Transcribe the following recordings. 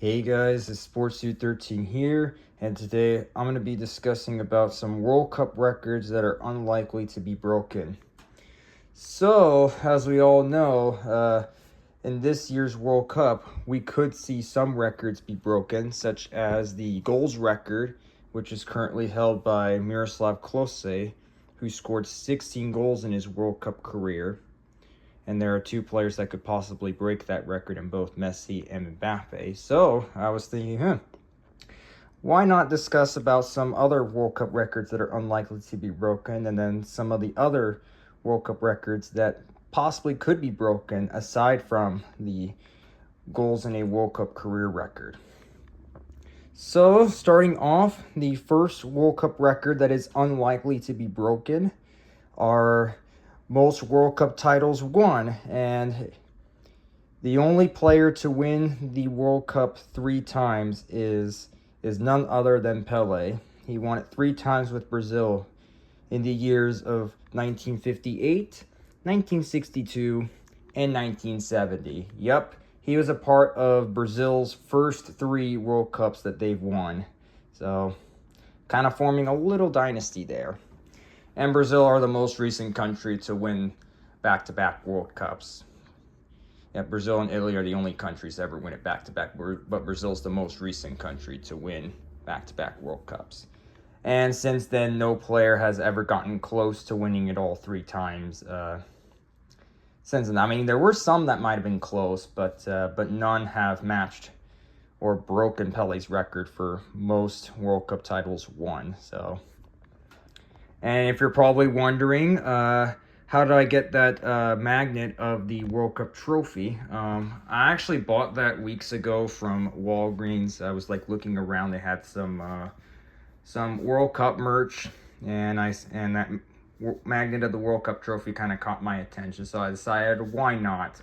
Hey guys, it's SportsDude13 here, and today I'm going to be discussing about some World Cup records that are unlikely to be broken. So, as we all know, in this year's World Cup, we could see some records be broken, such as the goals record, which is currently held by Miroslav Klose, who scored 16 goals in his World Cup career. And there are two players that could possibly break that record in both Messi and Mbappe. So I was thinking, why not discuss about some other World Cup records that are unlikely to be broken, and then some of the other World Cup records that possibly could be broken aside from the goals in a World Cup career record. So starting off, the first World Cup record that is unlikely to be broken are most World Cup titles won, and the only player to win the World Cup 3 times is none other than Pele. He won it 3 times with Brazil in the years of 1958, 1962, and 1970. Yep, he was a part of Brazil's first 3 World Cups that they've won. So, kind of forming a little dynasty there. And Brazil are the most recent country to win back-to-back World Cups. Yeah, Brazil and Italy are the only countries to ever win it back-to-back, but Brazil's the most recent country to win back-to-back World Cups. And since then, no player has ever gotten close to winning it all 3 times. Since then, I mean, there were some that might have been close, but none have matched or broken Pele's record for most World Cup titles won. So. And if you're probably wondering, how did I get that magnet of the World Cup trophy? I actually bought that weeks ago from Walgreens. I was like looking around; they had some World Cup merch, and that magnet of the World Cup trophy kind of caught my attention. So I decided, why not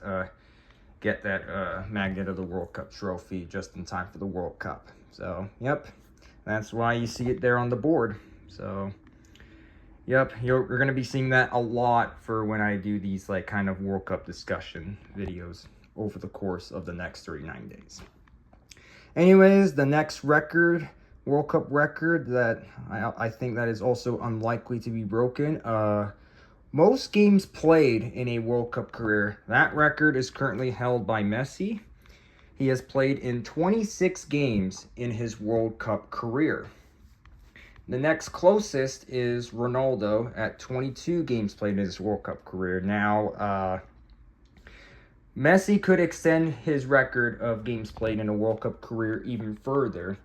get that magnet of the World Cup trophy just in time for the World Cup? So, yep, that's why you see it there on the board. So. Yep, you're going to be seeing that a lot for when I do these like kind of World Cup discussion videos over the course of the next 39 days. Anyways, the next record, World Cup record that I think that is also unlikely to be broken. Most games played in a World Cup career. That record is currently held by Messi. He has played in 26 games in his World Cup career. The next closest is Ronaldo at 22 games played in his World Cup career. Now, Messi could extend his record of games played in a World Cup career even further.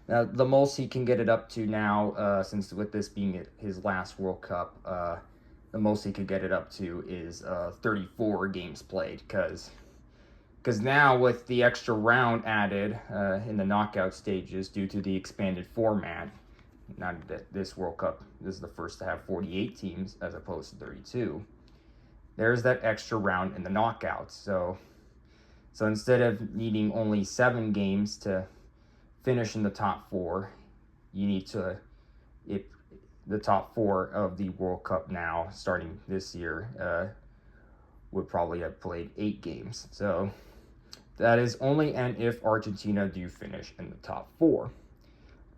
Now, the most he can get it up to now, since with this being his last World Cup, the most he could get it up to is 34 games played, because now with the extra round added in the knockout stages due to the expanded format, not that this World Cup, this is the first to have 48 teams as opposed to 32. There's that extra round in the knockouts. So instead of needing only 7 games to finish in the top 4, you need to, if the top 4 of the World Cup now, starting this year, would probably have played 8 games. So that is only and if Argentina do finish in the top 4.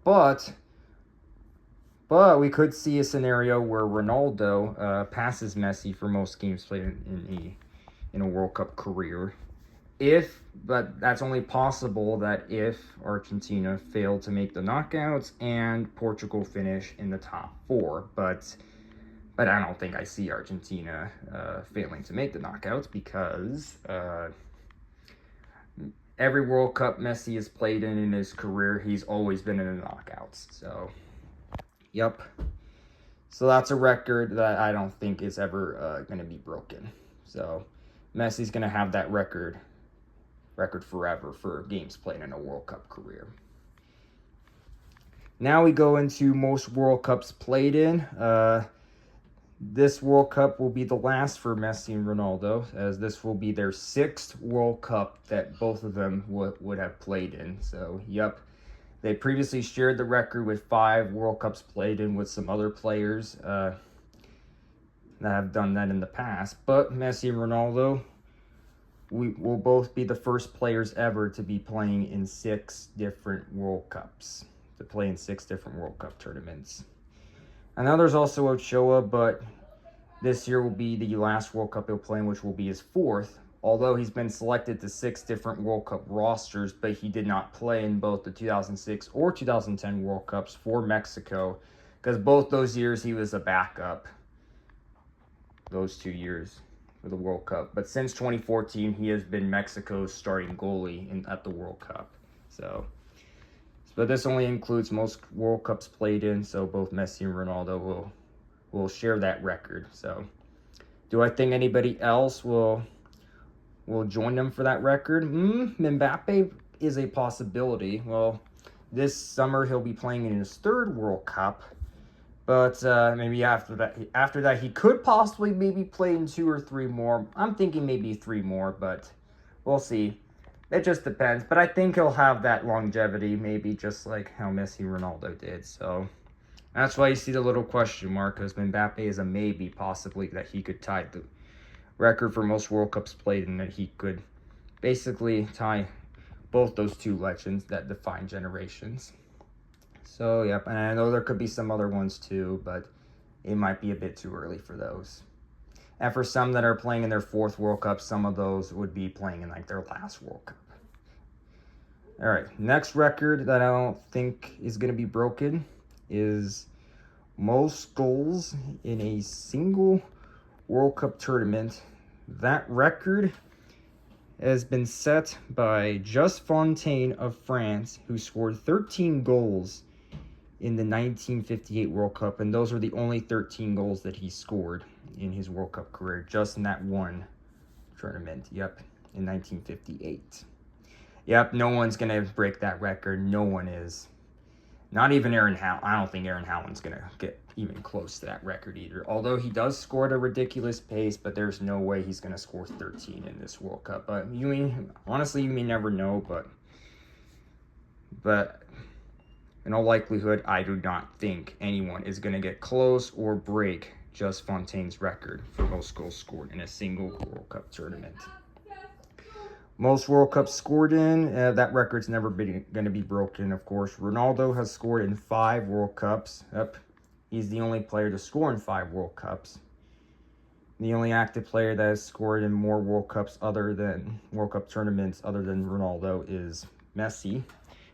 But we could see a scenario where Ronaldo passes Messi for most games played in a World Cup career. But that's only possible that if Argentina fail to make the knockouts and Portugal finish in the top 4. But I don't think I see Argentina failing to make the knockouts, because every World Cup Messi has played in his career, he's always been in the knockouts. So. Yep. So that's a record that I don't think is ever going to be broken. So Messi's going to have that record forever for games played in a World Cup career. Now we go into most World Cups played in. This World Cup will be the last for Messi and Ronaldo, as this will be their 6th World Cup that both of them would have played in. So, yep. They previously shared the record with 5 World Cups played in with some other players that have done that in the past. But Messi and Ronaldo we will both be the first players ever to be playing in 6 different World Cups, to play in 6 different World Cup tournaments. I know there's also Ochoa, but this year will be the last World Cup he'll play in, which will be his 4th. Although he's been selected to 6 different World Cup rosters, but he did not play in both the 2006 or 2010 World Cups for Mexico, because both those years he was a backup. Those 2 years for the World Cup. But since 2014, he has been Mexico's starting goalie at the World Cup. But this only includes most World Cups played in, so both Messi and Ronaldo will share that record. So, do I think anybody else will join them for that record? Mbappe is a possibility. Well, this summer he'll be playing in his 3rd World Cup, but maybe after that he could possibly maybe play in 2 or 3 more. I'm thinking maybe 3 more, but we'll see. It just depends. But I think he'll have that longevity, maybe just like how Messi and Ronaldo did. So that's why you see the little question mark, because Mbappe is a maybe, possibly, that he could tie the record for most World Cups played, and that he could basically tie both those 2 legends that define generations. So, yep, and I know there could be some other ones too, but it might be a bit too early for those. And for some that are playing in their 4th World Cup, some of those would be playing in like their last World Cup. All right, next record that I don't think is going to be broken is most goals in a single World Cup tournament. That record has been set by Just Fontaine of France, who scored 13 goals in the 1958 World Cup, and those were the only 13 goals that he scored in his World Cup career, just in that one tournament. Yep, in 1958. Yep, no one's going to break that record. No one is. Not even Aaron Howland. I don't think Aaron Howland's going to get even close to that record either. Although he does score at a ridiculous pace, but there's no way he's going to score 13 in this World Cup. But honestly, you may never know, but in all likelihood, I do not think anyone is going to get close or break Just Fontaine's record for most goals scored in a single World Cup tournament. Most World Cups scored in, that record's never going to be broken, of course. Ronaldo has scored in 5 World Cups. Yep, he's the only player to score in 5 World Cups. The only active player that has scored in more World Cups other than World Cup tournaments other than Ronaldo is Messi.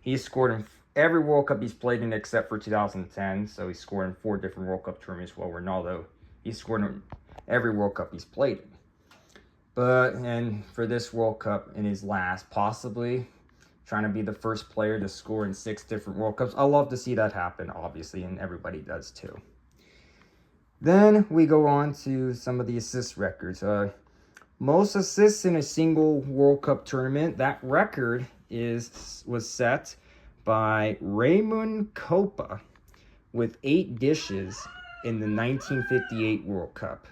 He's scored in every World Cup he's played in except for 2010, so he scored in 4 different World Cup tournaments, while Ronaldo, he scored in every World Cup he's played in. And for this World Cup, in his last, possibly trying to be the first player to score in 6 different World Cups. I love to see that happen, obviously, and everybody does too. Then we go on to some of the assist records. Most assists in a single World Cup tournament. That record was set by Raymond Kopa with 8 dishes in the 1958 World Cup.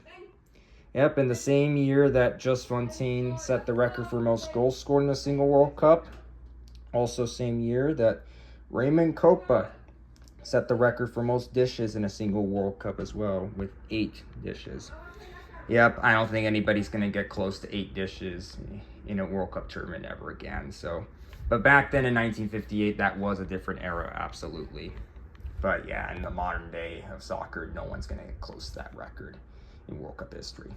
Yep, in the same year that Just Fontaine set the record for most goals scored in a single World Cup. Also same year that Raymond Kopa set the record for most dishes in a single World Cup as well, with 8 dishes. Yep, I don't think anybody's going to get close to 8 dishes in a World Cup tournament ever again. But back then in 1958, that was a different era, absolutely. But yeah, in the modern day of soccer, no one's going to get close to that record in World Cup history.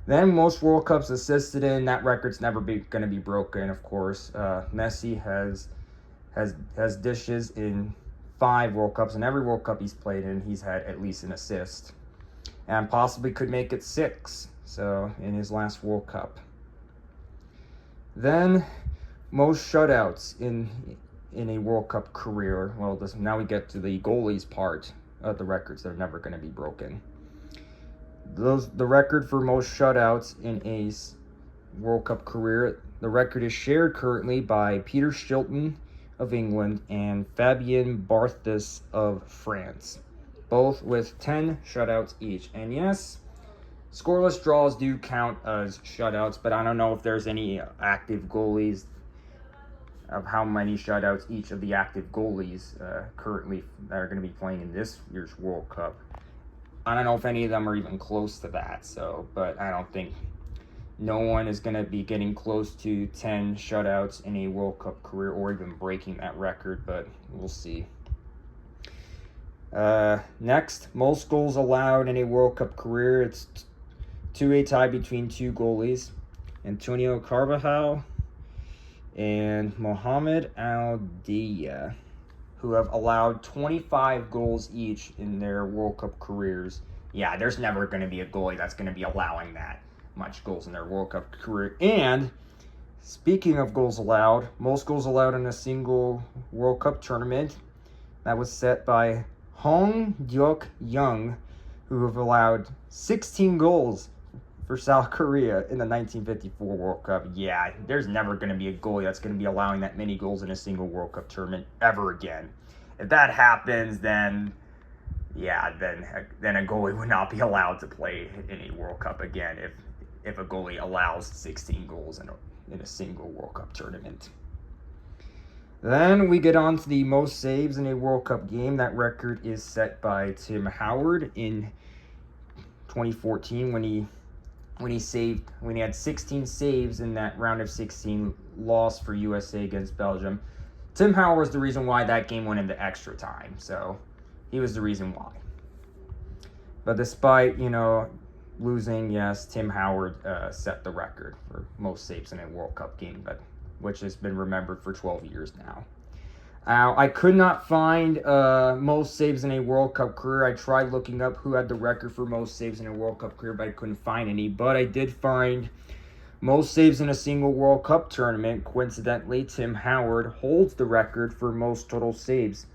Then most World Cups assisted in, that record's never going to be broken, of course. Messi has dishes in 5 World Cups, and every World Cup he's played in, he's had at least an assist. And possibly could make it 6, so in his last World Cup. Then most shutouts in a World Cup career. Well, now we get to the goalies part of the records that are never going to be broken. The record for most shutouts in a World Cup career, the record is shared currently by Peter Shilton of England and Fabien Barthez of France, both with 10 shutouts each. And yes, scoreless draws do count as shutouts, but I don't know if there's any active goalies of how many shutouts each of the active goalies currently that are going to be playing in this year's World Cup. I don't know if any of them are even close to that, but I don't think no one is going to be getting close to 10 shutouts in a World Cup career or even breaking that record, but we'll see. Next, most goals allowed in a World Cup career. It's a tie between two goalies, Antonio Carvajal and Mohamed Al-Dia, who have allowed 25 goals each in their World Cup careers. Yeah, there's never going to be a goalie that's going to be allowing that much goals in their World Cup career. And speaking of goals allowed, most goals allowed in a single World Cup tournament, that was set by Hong Duok-young, who have allowed 16 goals for South Korea in the 1954 World Cup. Yeah, there's never going to be a goalie that's going to be allowing that many goals in a single World Cup tournament ever again. If that happens, then yeah, then a goalie would not be allowed to play in a World Cup again if a goalie allows 16 goals in a single World Cup tournament. Then we get on to the most saves in a World Cup game. That record is set by Tim Howard in 2014 when he had 16 saves in that round of 16 loss for USA against Belgium. Tim Howard was the reason why that game went into extra time, so he was the reason why. But despite, losing, yes, Tim Howard set the record for most saves in a World Cup game, which has been remembered for 12 years now. I could not find most saves in a World Cup career. I tried looking up who had the record for most saves in a World Cup career, but I couldn't find any. But I did find most saves in a single World Cup tournament. Coincidentally, Tim Howard holds the record for most total saves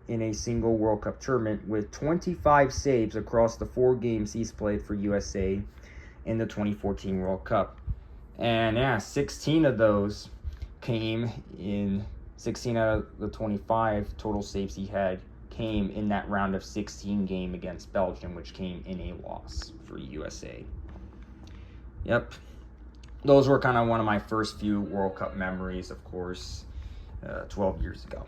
in a single World Cup tournament with 25 saves across the 4 games he's played for USA in the 2014 World Cup. And yeah, 16 of those came in 16 out of the 25 total saves he had came in that round of 16 game against Belgium, which came in a loss for USA. Yep. Those were kind of one of my first few World Cup memories, of course, 12 years ago.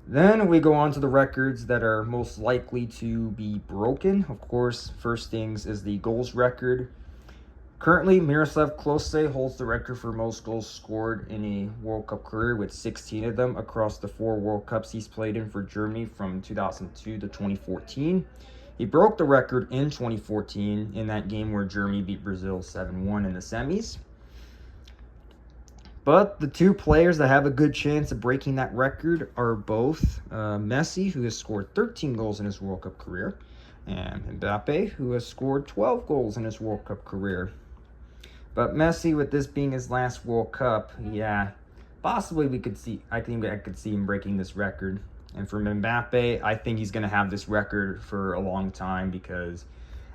Then we go on to the records that are most likely to be broken. Of course, first things is the goals record. Currently, Miroslav Klose holds the record for most goals scored in a World Cup career with 16 of them across the 4 World Cups he's played in for Germany from 2002 to 2014. He broke the record in 2014 in that game where Germany beat Brazil 7-1 in the semis. But the 2 players that have a good chance of breaking that record are both Messi, who has scored 13 goals in his World Cup career, and Mbappe, who has scored 12 goals in his World Cup career. But Messi, with this being his last World Cup, yeah, possibly I think I could see him breaking this record. And for Mbappe, I think he's going to have this record for a long time because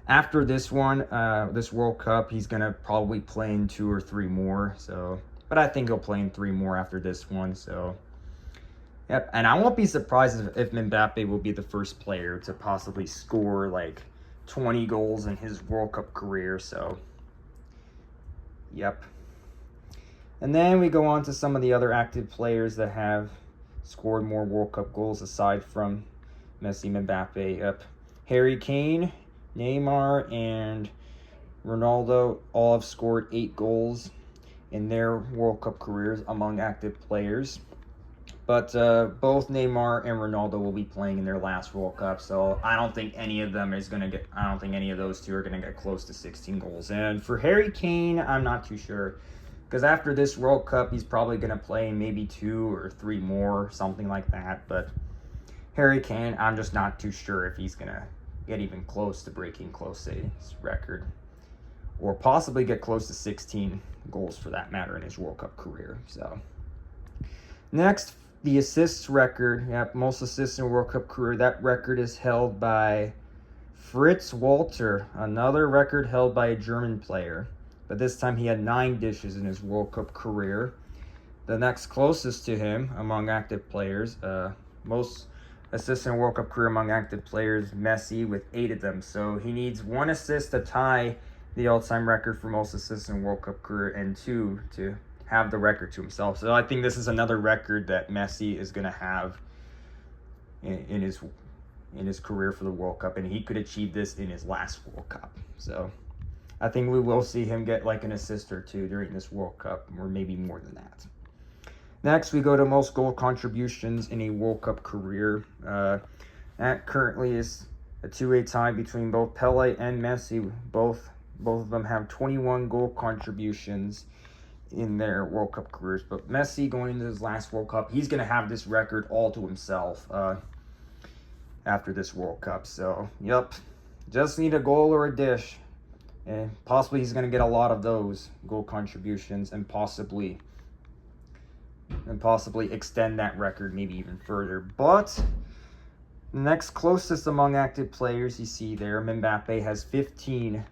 after this one, this World Cup, he's going to probably play in 2 or 3 more. But I think he'll play in 3 more after this one. So, yep. And I won't be surprised if Mbappe will be the first player to possibly score like 20 goals in his World Cup career. So, yep. And then we go on to some of the other active players that have scored more World Cup goals aside from Messi, Mbappe. Yep. Harry Kane, Neymar, and Ronaldo all have scored 8 goals in their World Cup careers among active players. But both Neymar and Ronaldo will be playing in their last World Cup, so I don't think any of those 2 are going to get close to 16 goals. And for Harry Kane, I'm not too sure, because after this World Cup, he's probably going to play maybe 2 or 3 more, something like that. But Harry Kane, I'm just not too sure if he's going to get even close to breaking Klose's record, or possibly get close to 16 goals for that matter in his World Cup career. So next, the assists record. Yep, most assists in a World Cup career. That record is held by Fritz Walter, another record held by a German player. But this time he had 9 dishes in his World Cup career. The next closest to him among active players, most assists in a World Cup career among active players, Messi with 8 of them. So he needs 1 assist to tie the all-time record for most assists in World Cup career, and 2 to have the record to himself. So I think this is another record that Messi is going to have in his career for the World Cup, and he could achieve this in his last World Cup. So I think we will see him get like an assist or two during this World Cup, or maybe more than that. Next, we go to most goal contributions in a World Cup career. That currently is a two-way tie between both Pele and Messi. Both of them have 21 goal contributions in their World Cup careers. But Messi, going into his last World Cup, he's going to have this record all to himself after this World Cup. So, yep, just need a goal or a dish. And possibly he's going to get a lot of those goal contributions and possibly extend that record maybe even further. But the next closest among active players you see there, Mbappe has 15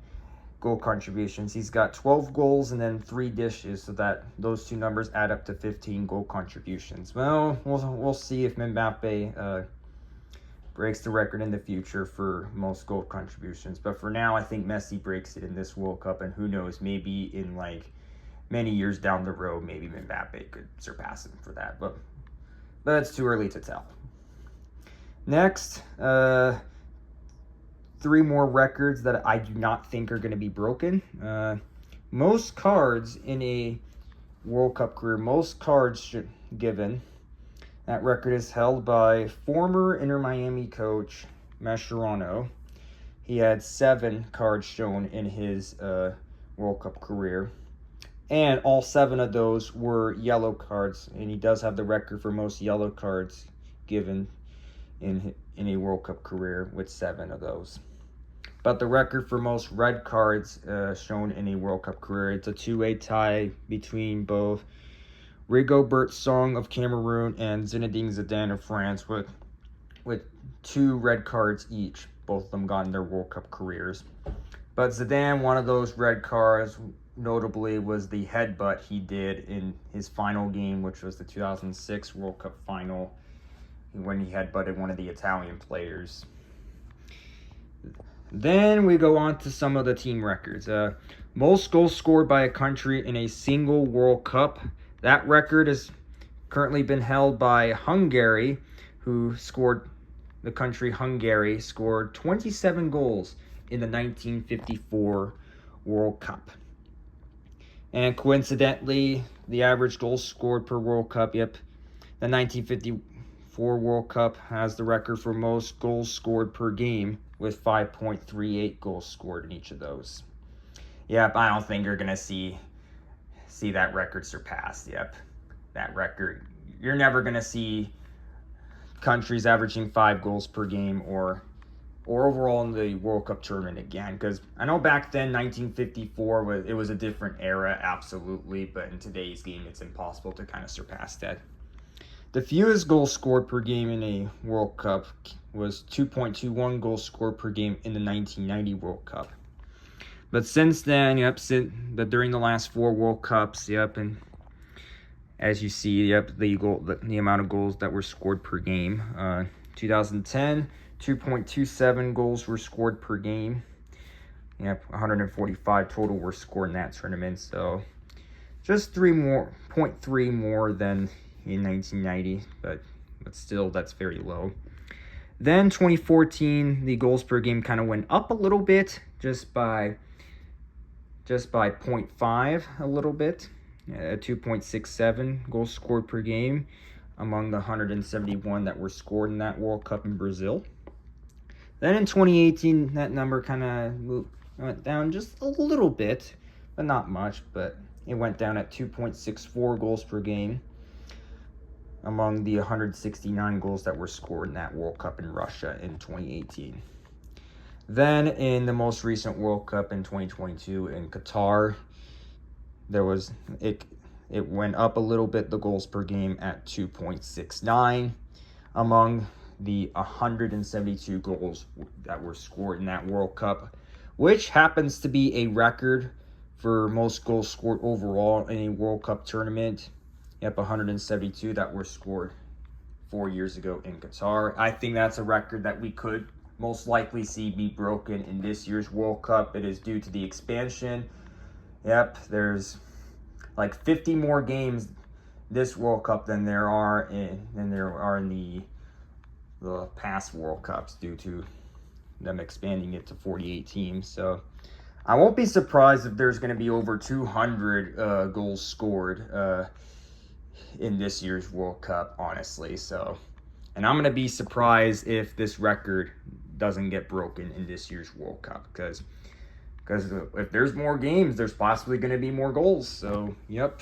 goal contributions. He's got 12 goals and then 3 dishes, so that those two numbers add up to 15 goal contributions. Well, we'll see if Mbappe breaks the record in the future for most goal contributions. But for now, I think Messi breaks it in this World Cup, and who knows, maybe in like many years down the road, maybe Mbappe could surpass him for that. But it's too early to tell. Next, 3 more records that I do not think are going to be broken. Most cards in a World Cup career, most cards given. That record is held by former Inter Miami coach Mascherano. He had 7 cards shown in his World Cup career. And all 7 of those were yellow cards. And he does have the record for most yellow cards given in a World Cup career with 7 of those. But the record for most red cards shown in a World Cup career, it's a two-way tie between both Rigobert Song of Cameroon and Zinedine Zidane of France with 2 red cards each. Both of them got in their World Cup careers. But Zidane, one of those red cards, notably, was the headbutt he did in his final game, which was the 2006 World Cup final, when he headbutted one of the Italian players. Then we go on to some of the team records. Most goals scored by a country in a single World Cup. That record has currently been held by Hungary, the country Hungary scored 27 goals in the 1954 World Cup. And coincidentally, the average goals scored per World Cup, the 1954 World Cup has the record for most goals scored per game, with 5.38 goals scored in each of those. Yep, I don't think you're going to see that record surpassed. Yep, that record. You're never going to see countries averaging 5 goals per game or overall in the World Cup tournament again. Because I know back then, 1954, it was a different era, absolutely. But in today's game, it's impossible to kind of surpass that. The fewest goals scored per game in a World Cup was 2.21 goals scored per game in the 1990 World Cup. But since then, but during the last 4 World Cups, and as you see, the amount of goals that were scored per game. 2010, 2.27 goals were scored per game. 145 total were scored in that tournament. So just 0.3 more than in 1990, but still, that's very low. Then 2014, the goals per game kind of went up a little bit, just by 0.5 a little bit, 2.67 goals scored per game among the 171 that were scored in that World Cup in Brazil. Then in 2018, that number kind of went down just a little bit, but not much, but it went down at 2.64 goals per game among the 169 goals that were scored in that World Cup in Russia in 2018. Then in the most recent World Cup in 2022 in Qatar, it went up a little bit, the goals per game, at 2.69 among the 172 goals that were scored in that World Cup, which happens to be a record for most goals scored overall in a World Cup tournament. 172 that were scored 4 years ago in Qatar. I think that's a record that we could most likely see be broken in this year's World Cup. It is due to the expansion. There's like 50 more games this World Cup than there are in the past World Cups, due to them expanding it to 48 teams. So I won't be surprised if there's going to be over 200 goals scored in this year's World Cup, honestly. So, and I'm going to be surprised if this record doesn't get broken in this year's World Cup, because if there's more games, there's possibly going to be more goals. So, yep.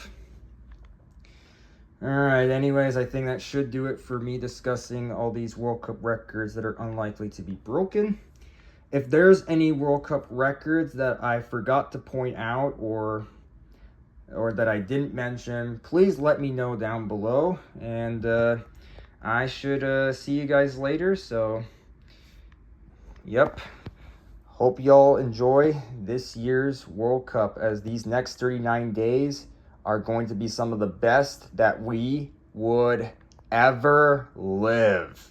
All right, anyways, I think that should do it for me discussing all these World Cup records that are unlikely to be broken. If there's any World Cup records that I forgot to point out or that I didn't mention, please let me know down below. And I should see you guys later. So, yep. Hope y'all enjoy this year's World Cup, as these next 39 days are going to be some of the best that we would ever live.